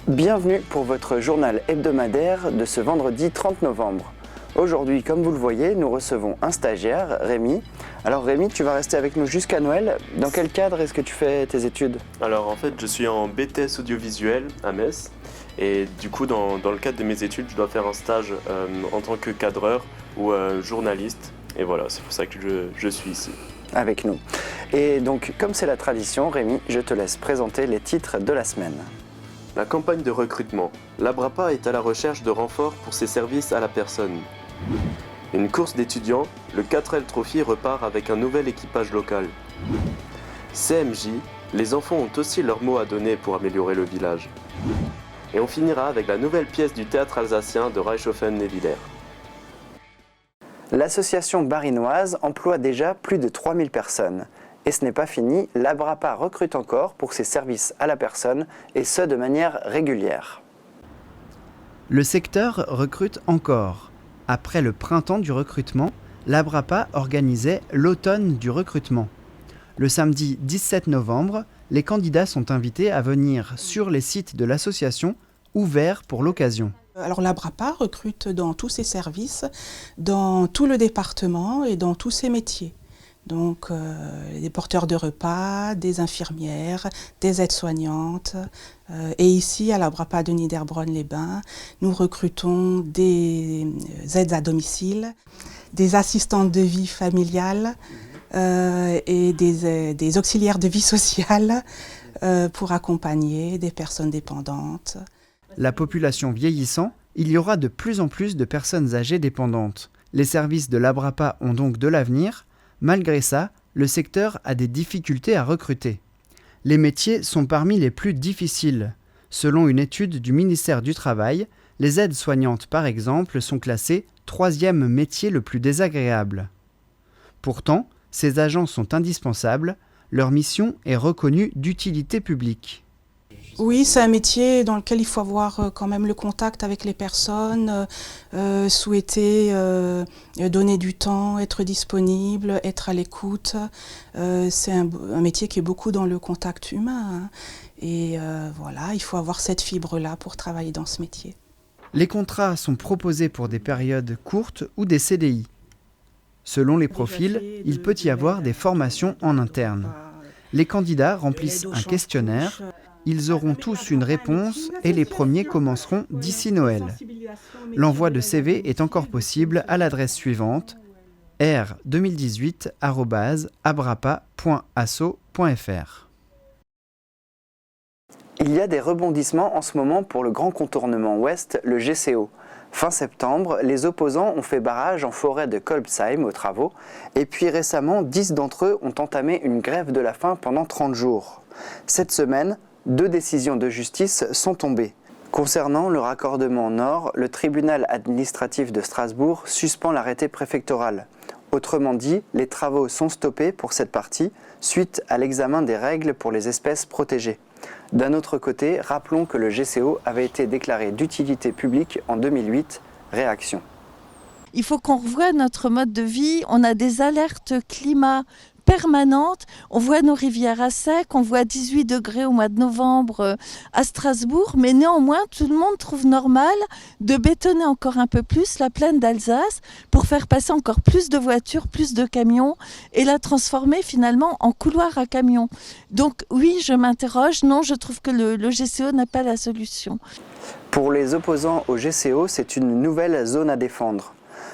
Bienvenue pour votre journal hebdomadaire de ce vendredi 30 novembre. Aujourd'hui, comme vous le voyez, nous recevons un stagiaire, Rémi. Alors Rémi, tu vas rester avec nous jusqu'à Noël. Dans quel cadre est-ce que tu fais tes études ? Alors en fait, je suis en BTS audiovisuel à Metz. Et du coup, dans le cadre de mes études, je dois faire un stage en tant que cadreur ou journaliste. Et voilà, c'est pour ça que je suis ici. Avec nous. Et donc, comme c'est la tradition, Rémi, je te laisse présenter les titres de la semaine. La campagne de recrutement. L'Abrapa est à la recherche de renforts pour ses services à la personne. Une course d'étudiants, le 4L Trophy repart avec un nouvel équipage local. CMJ, les enfants ont aussi leur mot à donner pour améliorer le village. Et on finira avec la nouvelle pièce du théâtre alsacien de Reichshoffen-Nevillers. L'association barinoise emploie déjà plus de 3000 personnes. Et ce n'est pas fini, l'Abrapa recrute encore pour ses services à la personne, et ce de manière régulière. Le secteur recrute encore. Après le printemps du recrutement, l'Abrapa organisait l'automne du recrutement. Le samedi 17 novembre, les candidats sont invités à venir sur les sites de l'association ouverts pour l'occasion. Alors l'Abrapa recrute dans tous ses services, dans tout le département et dans tous ses métiers. Donc des porteurs de repas, des infirmières, des aides-soignantes. Et ici, à l'Abrapa de Niederbronn-les-Bains, nous recrutons des aides à domicile, des assistantes de vie familiale et des auxiliaires de vie sociale pour accompagner des personnes dépendantes. La population vieillissant, il y aura de plus en plus de personnes âgées dépendantes. Les services de l'Abrapa ont donc de l'avenir. Malgré ça, le secteur a des difficultés à recruter. Les métiers sont parmi les plus difficiles. Selon une étude du ministère du Travail, les aides-soignantes par exemple sont classées 3e métier le plus désagréable. Pourtant, ces agents sont indispensables, leur mission est reconnue d'utilité publique. Oui, c'est un métier dans lequel il faut avoir quand même le contact avec les personnes, souhaiter donner du temps, être disponible, être à l'écoute. C'est un métier qui est beaucoup dans le contact humain. Hein. Et voilà, il faut avoir cette fibre-là pour travailler dans ce métier. Les contrats sont proposés pour des périodes courtes ou des CDI. Selon les profils, il peut y avoir des formations en interne. Les candidats remplissent un questionnaire. Ils auront tous une réponse et les premiers commenceront d'ici Noël. L'envoi de CV est encore possible à l'adresse suivante r2018@abrapa.asso.fr. Il y a des rebondissements en ce moment pour le grand contournement ouest, le GCO. Fin septembre, les opposants ont fait barrage en forêt de Kolbsheim aux travaux, et puis récemment, 10 d'entre eux ont entamé une grève de la faim pendant 30 jours. Cette semaine, 2 décisions de justice sont tombées. Concernant le raccordement nord, le tribunal administratif de Strasbourg suspend l'arrêté préfectoral. Autrement dit, les travaux sont stoppés pour cette partie suite à l'examen des règles pour les espèces protégées. D'un autre côté, rappelons que le GCO avait été déclaré d'utilité publique en 2008. Réaction. Il faut qu'on revoie notre mode de vie. On a des alertes climat permanentes. On voit nos rivières à sec. On voit 18 degrés au mois de novembre à Strasbourg. Mais néanmoins, tout le monde trouve normal de bétonner encore un peu plus la plaine d'Alsace pour faire passer encore plus de voitures, plus de camions et la transformer finalement en couloir à camions. Donc oui, je m'interroge. Non, je trouve que le GCO n'a pas la solution. Pour les opposants au GCO, c'est une nouvelle zone à défendre.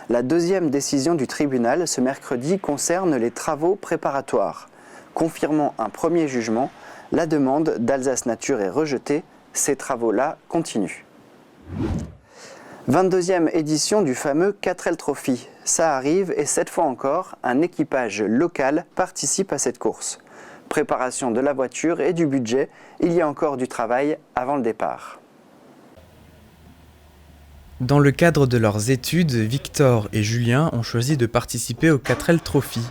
La deuxième décision du tribunal ce mercredi concerne les travaux préparatoires. Confirmant un premier jugement, la demande d'Alsace Nature est rejetée. Ces travaux-là continuent. 22e édition du fameux 4L Trophy. Ça arrive et cette fois encore, un équipage local participe à cette course. Préparation de la voiture et du budget, il y a encore du travail avant le départ. Dans le cadre de leurs études, Victor et Julien ont choisi de participer au 4L Trophy.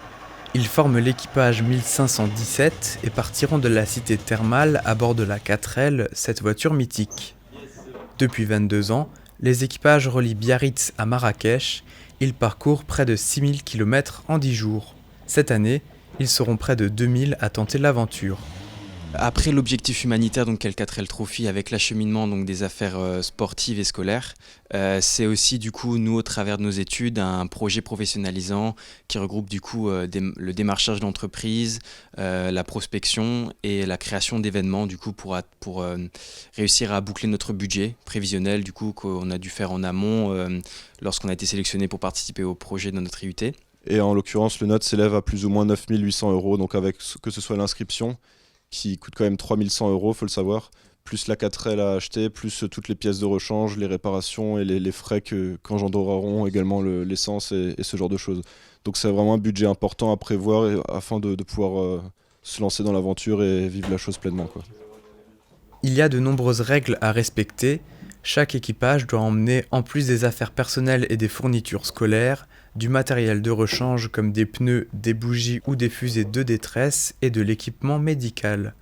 Ils forment l'équipage 1517 et partiront de la cité thermale à bord de la 4L, cette voiture mythique. Depuis 22 ans, les équipages relient Biarritz à Marrakech. Ils parcourent près de 6000 km en 10 jours. Cette année, ils seront près de 2000 à tenter l'aventure. Après l'objectif humanitaire, donc quel 4L Trophy, avec l'acheminement donc des affaires sportives et scolaires, c'est aussi du coup nous au travers de nos études un projet professionnalisant qui regroupe du coup le démarchage d'entreprises, la prospection et la création d'événements du coup pour réussir à boucler notre budget prévisionnel du coup qu'on a dû faire en amont lorsqu'on a été sélectionné pour participer au projet de notre IUT. Et en l'occurrence le NOT s'élève à plus ou moins 9 800 €, donc avec que ce soit l'inscription qui coûte quand même 3 100 €, faut le savoir, plus la 4L à acheter, plus toutes les pièces de rechange, les réparations et les frais qu'engendreront également l'essence et ce genre de choses. Donc c'est vraiment un budget important à prévoir afin de pouvoir se lancer dans l'aventure et vivre la chose pleinement, quoi. Il y a de nombreuses règles à respecter. Chaque équipage doit emmener, en plus des affaires personnelles et des fournitures scolaires, du matériel de rechange comme des pneus, des bougies ou des fusées de détresse et de l'équipement médical.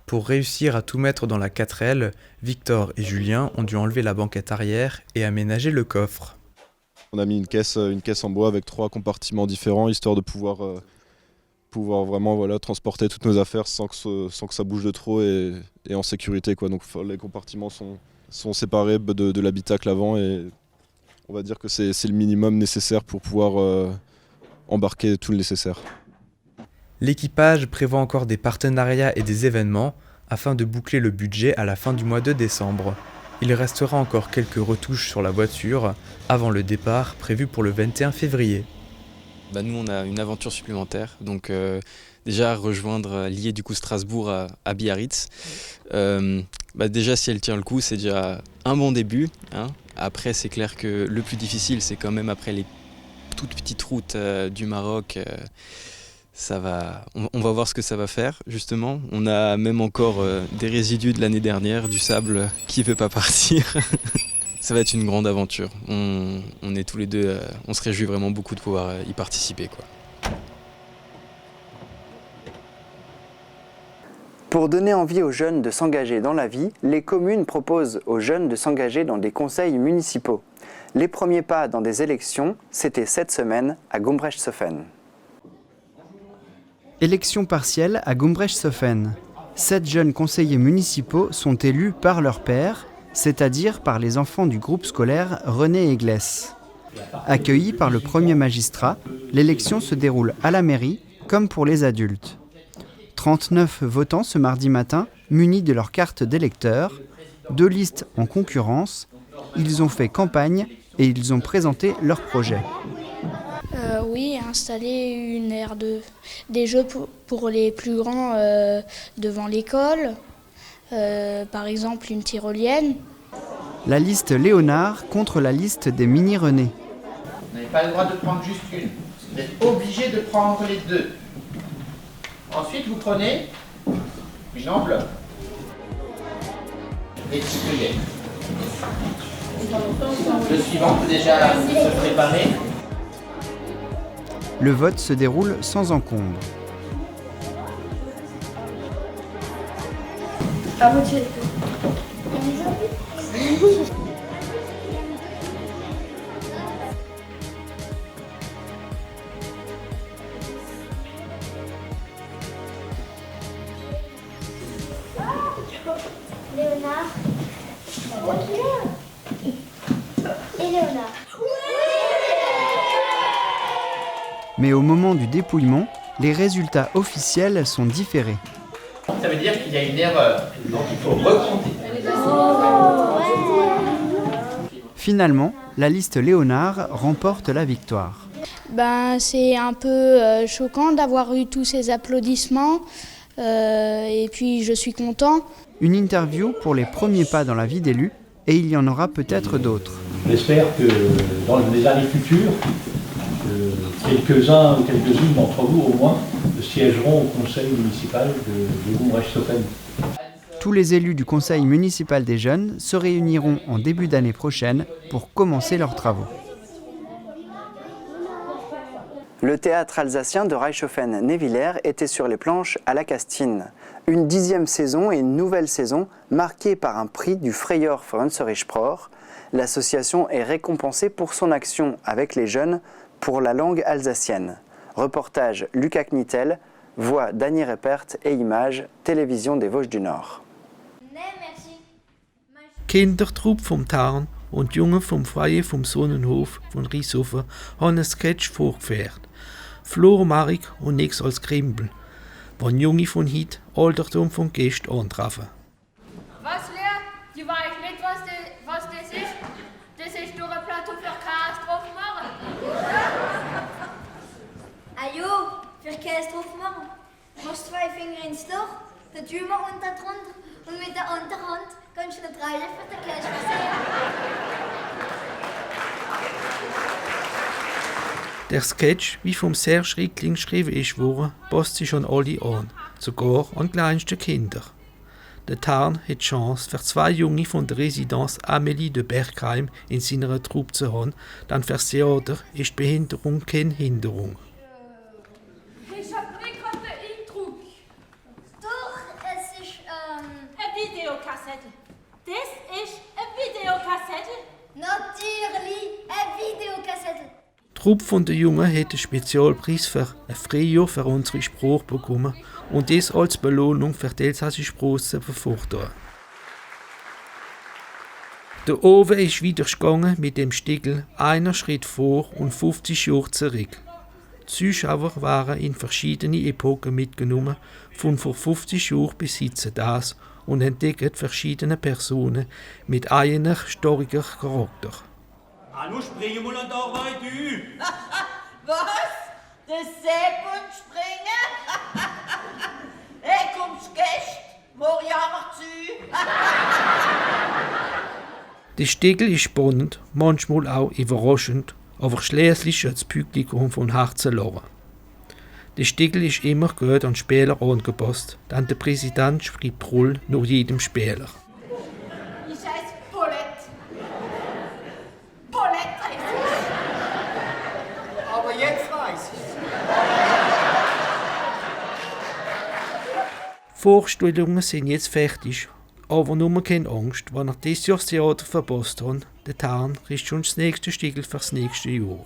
Pour réussir à tout mettre dans la 4L, Victor et Julien ont dû enlever la banquette arrière et aménager le coffre. On a mis une caisse en bois avec 3 compartiments différents, histoire de pouvoir vraiment transporter toutes nos affaires sans que ça bouge de trop et en sécurité, quoi. Donc les compartiments sont séparés de l'habitacle avant et on va dire que c'est le minimum nécessaire pour pouvoir embarquer tout le nécessaire. L'équipage prévoit encore des partenariats et des événements afin de boucler le budget à la fin du mois de décembre. Il restera encore quelques retouches sur la voiture avant le départ prévu pour le 21 février. Nous on a une aventure supplémentaire, donc déjà lier du coup Strasbourg à Biarritz. Déjà si elle tient le coup c'est déjà un bon début, hein. Après c'est clair que le plus difficile c'est quand même après les toutes petites routes du Maroc. On va voir ce que ça va faire justement. On a même encore des résidus de l'année dernière, du sable qui ne veut pas partir. Ça va être une grande aventure. On est tous les deux, on se réjouit vraiment beaucoup de pouvoir y participer, quoi. Pour donner envie aux jeunes de s'engager dans la vie, les communes proposent aux jeunes de s'engager dans des conseils municipaux. Les premiers pas dans des élections, c'était cette semaine à Gumbrechtsshoffen. Élection partielle à Gumbrechtsshoffen. 7 jeunes conseillers municipaux sont élus par leur père, c'est-à-dire par les enfants du groupe scolaire René Eglès. Accueillis par le premier magistrat, l'élection se déroule à la mairie, comme pour les adultes. 39 votants ce mardi matin, munis de leur carte d'électeur, 2 listes en concurrence, ils ont fait campagne et ils ont présenté leur projet. Oui, installer une aire des jeux pour les plus grands devant l'école, par exemple une tyrolienne. La liste Léonard contre la liste des mini-René. Vous n'avez pas le droit de prendre juste une, vous êtes obligé de prendre les 2. Ensuite, vous prenez une enveloppe et du feuillet. Le suivant peut déjà se préparer. Le vote se déroule sans encombre. Léonard. Et Léonard. Mais au moment du dépouillement, les résultats officiels sont différés. Ça veut dire qu'il y a une erreur, donc il faut recompter. Finalement, la liste Léonard remporte la victoire. C'est un peu choquant d'avoir eu tous ces applaudissements et puis je suis content. Une interview pour les premiers pas dans la vie d'élu et il y en aura peut-être d'autres. J'espère que dans les années futures, quelques-uns ou quelques-unes d'entre vous au moins siégeront au conseil municipal de Gumbrechtsshoffen. Tous les élus du conseil municipal des jeunes se réuniront en début d'année prochaine pour commencer leurs travaux. Le théâtre alsacien de Reichshoffen-Névillers était sur les planches à la Castine. Une 10e saison et une nouvelle saison marquée par un prix du Freier für unsere Sprache. L'association est récompensée pour son action avec les jeunes pour la langue alsacienne. Reportage Lucas Knittel, Voix Dany Reppert et images Télévision des Vosges du Nord. Kindertrupp vom Tarn und Jungen vom Freien vom Sonnenhof von Rieshofen haben einen Sketch vorgeführt. Flor Marik und nix als Krimbel, wenn Junge von heute Altertum von Gästen antreffen. Was, Lea? Du weißt nicht, was das ist? Das ist durch ein Plateau für Käse drauf machen. Ah jo, für Käse drauf machen. Du machst 2 Finger ins Loch, den Tümer unten drunter und mit der anderen Hand kannst du den Dreier für den Käse versehen. Der Sketch, wie vom Serge Rickling geschrieben ist worden, passt sich an alle an, sogar an die kleinsten Kinder. Der Tarn hat die Chance, für 2 Junge von der Residenz Amélie de Bergheim in seiner Truppe zu haben, denn für das Theater ist die Behinderung keine Hinderung. Ich hab nicht gerade den Eindruck. Doch, es ist, Eine Videokassette. Das ist eine Videokassette. natürlich eine Videokassette. Die Truppe von den Jungen hat einen Spezialpreis für ein Frühjahr für unsere Sprache bekommen und das als Belohnung für die elsässische Sprache zu befördern. Der Ofen ist wieder gegangen mit dem Stiegel einer Schritt vor und 50 Jahre zurück. Die Zuschauer waren in verschiedene Epochen mitgenommen, von vor 50 Jahren bis heute das, und entdecken verschiedene Personen mit eigener starker Charakter. Nu springen wir an Arbeit du! Was? Das Sepp und springen? Hey, kommst Gäste? Morgen jammer zu! Der Stiegel ist spannend, manchmal auch überraschend, aber schließlich hat das Publikum von Herzen lachen. Der Stiegel ist immer gut an den Spieler angepasst, denn der Präsident schreibt die Rolle nach jedem Spieler. Ich heiße Paulette. Paulette heißt ich. Aber jetzt weiß ich's. Vorstellungen sind jetzt fertig, aber nur keine Angst, wenn ihr dieses Jahr das Theater verpasst habt, der Tarn ist schon das nächste Stiegel für das nächste Jahr.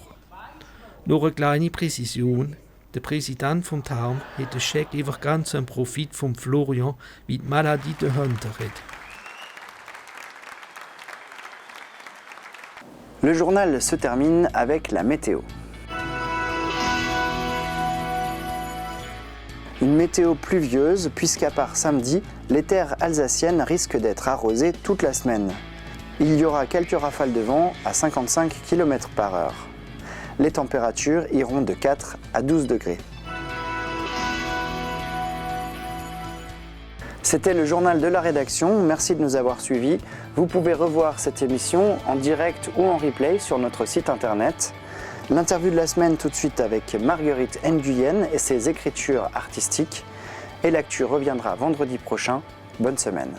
Noch eine kleine Präzision: Der Präsident vom Tarn hat den Scheck über ganz einen Profit von Florian, wie die Maladie dahinter hat. Le journal se termine avec la météo. Une météo pluvieuse puisqu'à part samedi, les terres alsaciennes risquent d'être arrosées toute la semaine. Il y aura quelques rafales de vent à 55 km/h. Les températures iront de 4 à 12 degrés. C'était le journal de la rédaction, merci de nous avoir suivis. Vous pouvez revoir cette émission en direct ou en replay sur notre site internet. L'interview de la semaine tout de suite avec Marguerite Nguyen et ses écritures artistiques. Et l'actu reviendra vendredi prochain. Bonne semaine.